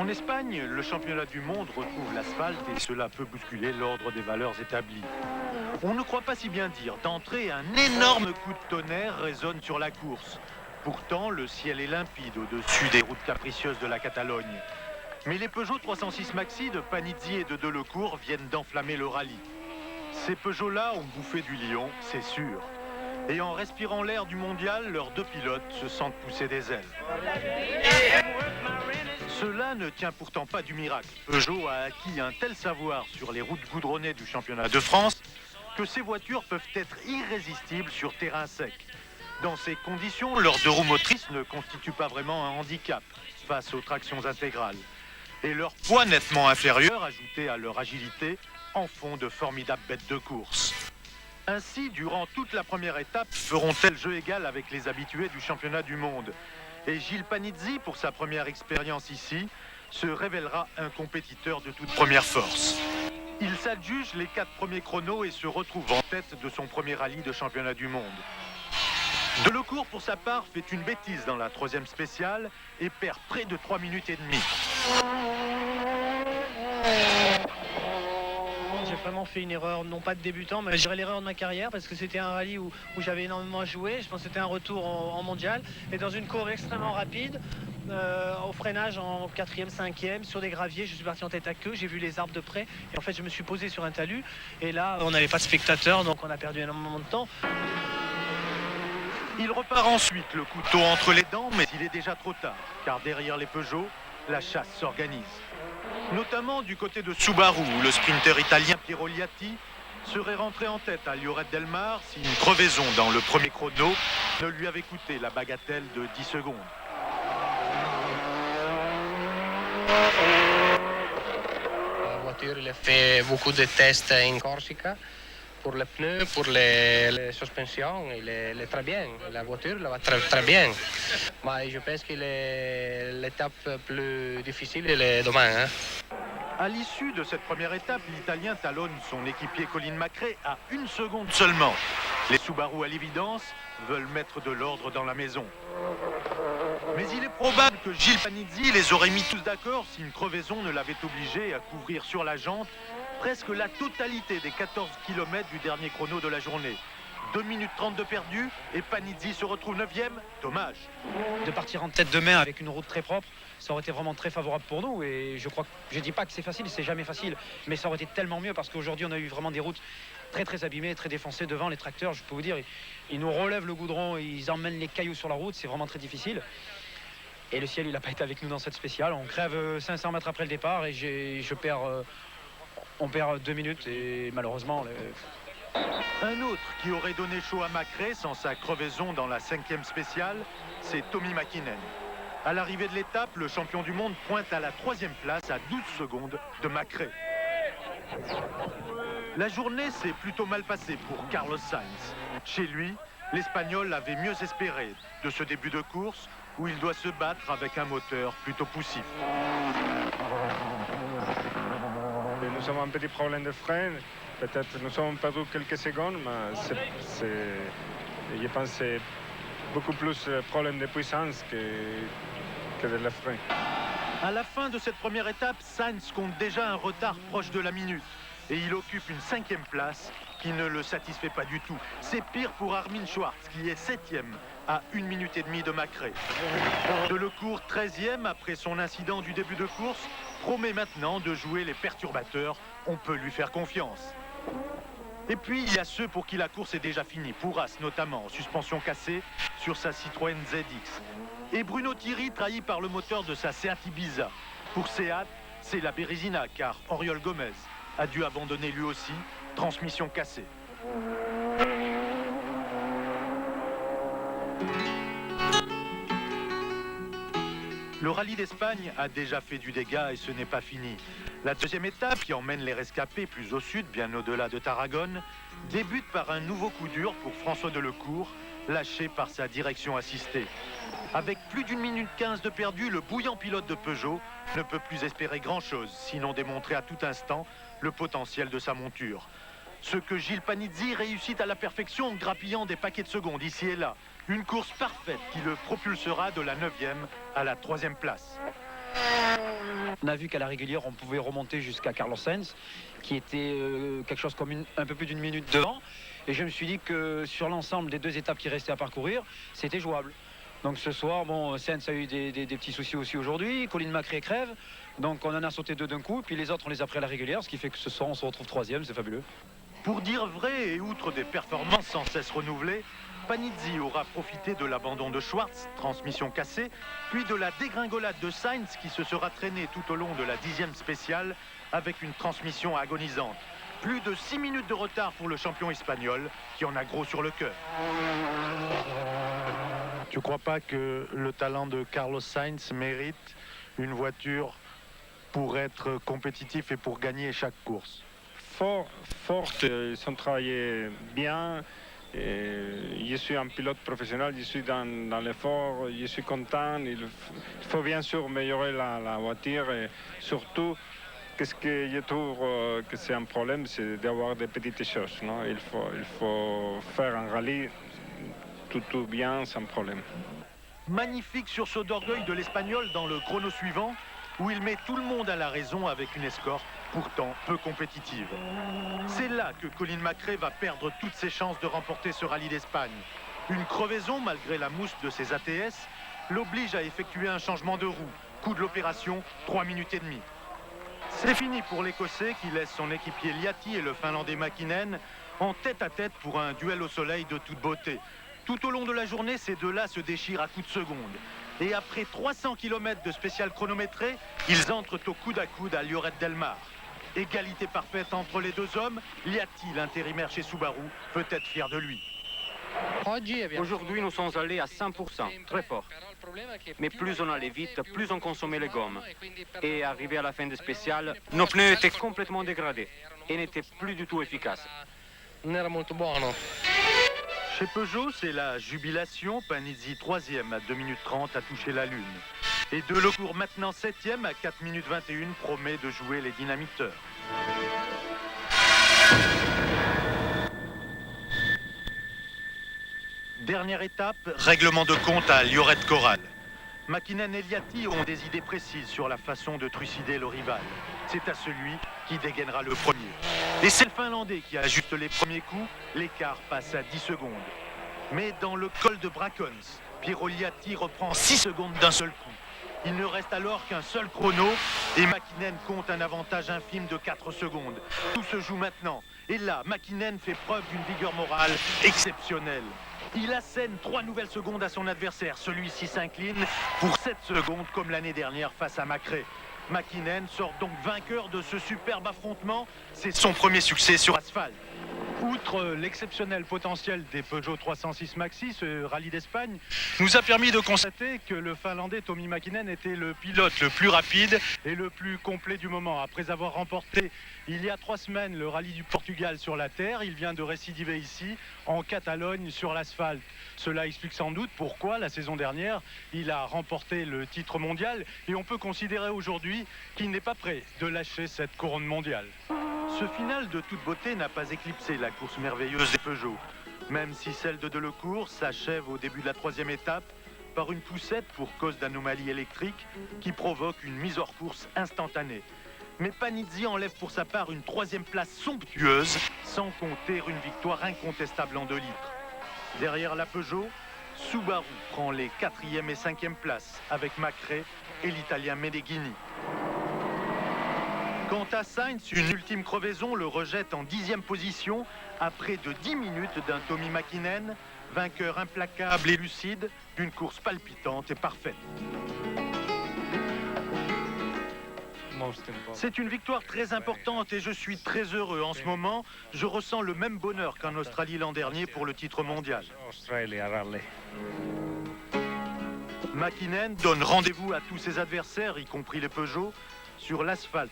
En Espagne, le championnat du monde retrouve l'asphalte et cela peut bousculer l'ordre des valeurs établies. On ne croit pas si bien dire. D'entrée, un énorme coup de tonnerre résonne sur la course. Pourtant, le ciel est limpide au-dessus des routes capricieuses de la Catalogne. Mais les Peugeot 306 Maxi de Panizzi et de Delecourt viennent d'enflammer le rallye. Ces Peugeot-là ont bouffé du lion, c'est sûr. Et en respirant l'air du mondial, leurs deux pilotes se sentent pousser des ailes. Cela ne tient pourtant pas du miracle. Peugeot a acquis un tel savoir sur les routes goudronnées du championnat de France que ces voitures peuvent être irrésistibles sur terrain sec. Dans ces conditions, leurs deux roues motrices ne constituent pas vraiment un handicap face aux tractions intégrales. Et leur poids nettement inférieur, ajouté à leur agilité, en font de formidables bêtes de course. Ainsi, durant toute la première étape, feront-elles jeu égal avec les habitués du championnat du monde. Et Gilles Panizzi, pour sa première expérience ici, se révélera un compétiteur de toute première force. Il s'adjuge les 4 premiers chronos et se retrouve en tête de son premier rallye de championnat du monde. Delecourt, pour sa part, fait une bêtise dans la 3e spéciale et perd près de 3 minutes et demie. J'ai vraiment fait une erreur, non pas de débutant, mais je dirais l'erreur de ma carrière, parce que c'était un rallye où j'avais énormément joué. Je pense que c'était un retour en mondial. Et dans une course extrêmement rapide, au freinage en 4e, 5e, sur des graviers, je suis parti en tête à queue, j'ai vu les arbres de près. Et en fait, je me suis posé sur un talus. Et là, on n'avait pas de spectateurs, donc on a perdu énormément de temps. Il repart ensuite le couteau entre les dents, mais il est déjà trop tard, car derrière les Peugeot, la chasse s'organise. Notamment du côté de Subaru, où le sprinter italien Piero Liatti serait rentré en tête à Lloret del Mar si une crevaison dans le premier chrono ne lui avait coûté la bagatelle de 10 secondes. La voiture, il a fait beaucoup de tests en Corsica. Pour les pneus, pour les suspensions, il est très bien. La voiture va très bien. Mais je pense que l'étape plus difficile est demain. À l'issue de cette première étape, l'Italien talonne son équipier Colin McRae à 1 seconde seulement. Les Subaru, à l'évidence, veulent mettre de l'ordre dans la maison. Mais il est probable que Gilles Panizzi les aurait mis tous d'accord si une crevaison ne l'avait obligé à couvrir sur la jante presque la totalité des 14 km du dernier chrono de la journée. 2 minutes 30 de perdu et Panizzi se retrouve 9e. Dommage. De partir en tête de main avec une route très propre, ça aurait été vraiment très favorable pour nous. Et je dis pas que c'est facile, c'est jamais facile, mais ça aurait été tellement mieux parce qu'aujourd'hui on a eu vraiment des routes très abîmées, très défoncées devant les tracteurs. Je peux vous dire, ils nous relèvent le goudron, ils emmènent les cailloux sur la route, c'est vraiment très difficile. Et le ciel, il n'a pas été avec nous dans cette spéciale. On crève 500 mètres après le départ et on perd 2 minutes et malheureusement... Un autre qui aurait donné chaud à McRae sans sa crevaison dans la 5e spéciale, c'est Tommy Mäkinen. À l'arrivée de l'étape, le champion du monde pointe à la 3e place à 12 secondes de McRae. La journée s'est plutôt mal passée pour Carlos Sainz. Chez lui, l'Espagnol avait mieux espéré de ce début de course où il doit se battre avec un moteur plutôt poussif. Nous avons un petit problème de frein. Peut-être nous avons perdu quelques secondes, mais je pense que c'est beaucoup plus problème de puissance que de la frein. À la fin de cette première étape, Sainz compte déjà un retard proche de la minute. Et il occupe une 5e place qui ne le satisfait pas du tout. C'est pire pour Armin Schwartz, qui est 7e à 1 minute et demie de McRae. Delecourt, 13e après son incident du début de course, promet maintenant de jouer les perturbateurs. On peut lui faire confiance. Et puis, il y a ceux pour qui la course est déjà finie. Fouras, notamment, suspension cassée sur sa Citroën ZX. Et Bruno Thierry, trahi par le moteur de sa Seat Ibiza. Pour Seat, c'est la Bérésina, car Oriol Gomez a dû abandonner lui aussi, transmission cassée. Le rallye d'Espagne a déjà fait du dégât et ce n'est pas fini. La 2e étape, qui emmène les rescapés plus au sud, bien au-delà de Tarragone, débute par un nouveau coup dur pour François Delecourt, lâché par sa direction assistée. Avec plus d'1 minute 15 de perdu, le bouillant pilote de Peugeot ne peut plus espérer grand-chose, sinon démontrer à tout instant le potentiel de sa monture. Ce que Gilles Panizzi réussit à la perfection en grappillant des paquets de secondes ici et là. Une course parfaite qui le propulsera de la 9e à la 3e place. On a vu qu'à la régulière, on pouvait remonter jusqu'à Carlos Sainz, qui était quelque chose comme un peu plus d'une minute devant. Et je me suis dit que sur l'ensemble des 2 étapes qui restaient à parcourir, c'était jouable. Donc ce soir, bon, Sainz a eu des petits soucis aussi aujourd'hui. Colin McRae crève. Donc on en a sauté 2 d'un coup. Puis les autres, on les a pris à la régulière. Ce qui fait que ce soir, on se retrouve 3e. C'est fabuleux. Pour dire vrai, et outre des performances sans cesse renouvelées, Panizzi aura profité de l'abandon de Schwartz, transmission cassée, puis de la dégringolade de Sainz qui se sera traîné tout au long de la 10e spéciale avec une transmission agonisante. Plus de 6 minutes de retard pour le champion espagnol qui en a gros sur le cœur. Tu ne crois pas que le talent de Carlos Sainz mérite une voiture pour être compétitif et pour gagner chaque course? Forte, ils ont travaillé bien. Et je suis un pilote professionnel, je suis dans l'effort, je suis content. Il faut bien sûr améliorer la voiture et surtout, qu'est-ce que je trouve que c'est un problème, c'est d'avoir des petites choses. Non? Il faut faire un rallye tout bien, sans problème. Magnifique sursaut d'orgueil de l'Espagnol dans le chrono suivant, où il met tout le monde à la raison avec une escorte pourtant peu compétitive. C'est là que Colin McRae va perdre toutes ses chances de remporter ce rallye d'Espagne. Une crevaison, malgré la mousse de ses ATS, l'oblige à effectuer un changement de roue. Coût de l'opération, 3 minutes et demie. C'est fini pour l'Écossais qui laisse son équipier Liati et le Finlandais Mäkinen en tête-à-tête pour un duel au soleil de toute beauté. Tout au long de la journée, ces deux-là se déchirent à coups de seconde. Et après 300 km de spécial chronométré, ils entrent au coude à coude à Lloret del Mar. Égalité parfaite entre les 2 hommes, Liati, l'intérimaire chez Subaru, peut être fier de lui. Aujourd'hui, nous sommes allés à 100%, très fort. Mais plus on allait vite, plus on consommait les gommes. Et arrivé à la fin des spéciales, nos pneus étaient complètement dégradés et n'étaient plus du tout efficaces. Non era molto buono. Chez Peugeot, c'est la jubilation. Panizzi 3e à 2 minutes 30 à toucher la Lune. Et Delecourt maintenant 7e à 4 minutes 21 promet de jouer les dynamiteurs. Dernière étape, règlement de compte à Lloret Corral. Mäkinen et Liati ont des idées précises sur la façon de trucider le rival. C'est à celui qui dégainera le premier. Et c'est le Finlandais qui ajuste les premiers coups. L'écart passe à 10 secondes. Mais dans le col de Bracons, Piero Liati reprend 6 secondes d'un seul coup. Il ne reste alors qu'un seul chrono et Mäkinen compte un avantage infime de 4 secondes. Tout se joue maintenant. Et là, Mäkinen fait preuve d'une vigueur morale exceptionnelle. Il assène 3 nouvelles secondes à son adversaire. Celui-ci s'incline pour 7 secondes comme l'année dernière face à McRae. Mäkinen sort donc vainqueur de ce superbe affrontement. C'est son premier succès sur asphalte. Outre l'exceptionnel potentiel des Peugeot 306 Maxi, ce rallye d'Espagne nous a permis de constater que le Finlandais Tommi Mäkinen était le pilote le plus rapide et le plus complet du moment. Après avoir remporté il y a 3 semaines le rallye du Portugal sur la terre, il vient de récidiver ici en Catalogne sur l'asphalte. Cela explique sans doute pourquoi la saison dernière il a remporté le titre mondial et on peut considérer aujourd'hui qu'il n'est pas prêt de lâcher cette couronne mondiale. Ce final de toute beauté n'a pas éclipsé la course merveilleuse des Peugeot, même si celle de Delecourt s'achève au début de la 3e étape par une poussette pour cause d'anomalies électriques qui provoque une mise hors course instantanée. Mais Panizzi enlève pour sa part une 3e place somptueuse, sans compter une victoire incontestable en 2 litres. Derrière la Peugeot, Subaru prend les 4e et 5e places avec McRae et l'Italien Meneghini. Quant à Sainz, une ultime crevaison le rejette en 10e position après de 10 minutes d'un Tommi Mäkinen, vainqueur implacable et lucide d'une course palpitante et parfaite. C'est une victoire très importante et je suis très heureux en ce moment. Je ressens le même bonheur qu'en Australie l'an dernier pour le titre mondial. Mäkinen donne rendez-vous à tous ses adversaires, y compris les Peugeot, sur l'asphalte